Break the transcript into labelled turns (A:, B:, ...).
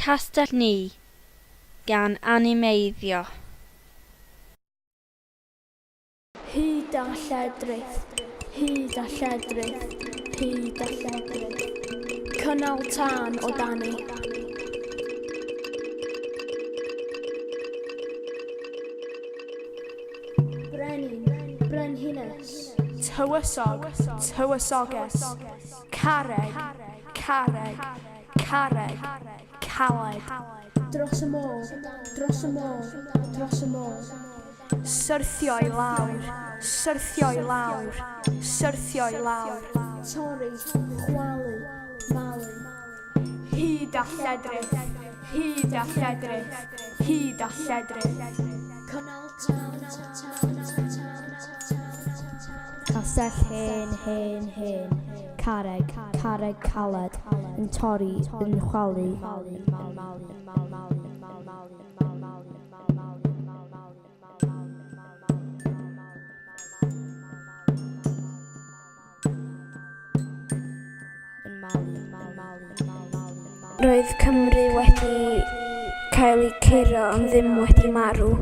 A: Castell Ni gan animeiddiad.
B: Hyd a lledrith, hyd a lledrith, hyd a lledrith. Cynnal tân o dani. Brenin, brenhines. Tywysog, tywysoges. Carreg, carreg, carreg, caled. Dros y môr, dros y môr, dros y môr. Syrthio i lawr, syrthio i lawr, syrthio i lawr. Torri, chwalu, malu. Hyd a lledrith, hyd a lledrith, hyd a lledrith. Cynnal tân.
C: Castell hen, carreg, carreg caled, yn torri, yn chwalu.
B: Roedd Cymru wedi cael ei curo ond ddim wedi marw.